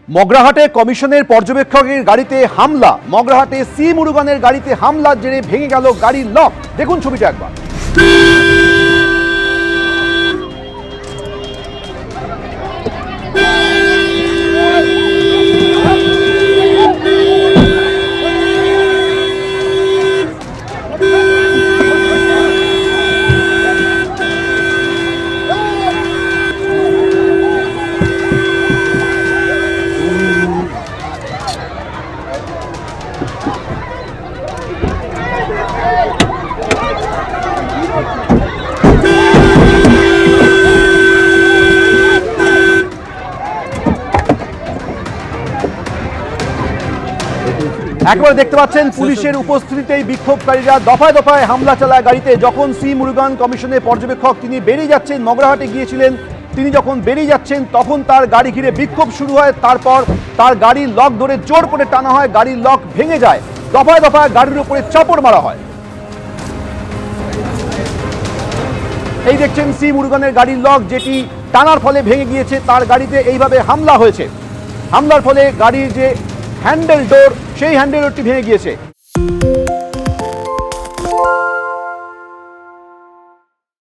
মগরাহাটে কমিশনের পর্যবেক্ষকের গাড়িতে হামলা। মগরাহাটে সি মুরুগানের গাড়িতে হামলার জেরে ভেঙে গেল গাড়ির লক। দেখুন ছবিটা একবার। একবার দেখতে পাচ্ছেন পুলিশের উপস্থিতিতেই বিক্ষোভকারীরা দফায় দফায় হামলা চালায় গাড়িতে। যখন সি মুরুগান কমিশনের পর্যবেক্ষক তিনি বেরিয়ে যাচ্ছেন, মগরাহাটে গিয়েছিলেন, তিনি যখন বেরিয়ে যাচ্ছেন তখন তার গাড়ি ঘিরে বিক্ষোভ শুরু হয়। তারপর তার গাড়ির লক ধরে জোর করে টানা হয়, গাড়ির লক ভেঙে যায়, দফায় দফায় গাড়ির উপরে চাপড় মারা হয়। এই দেখছেন সি মুরুগানের গাড়ির লক, যেটি টানার ফলে ভেঙে গিয়েছে। তার গাড়িতে এইভাবে হামলা হয়েছে। হামলার ফলে গাড়ির যে হ্যান্ডেল ডোর, সেই হ্যান্ডেল ডোরটি ভেঙে গিয়েছে।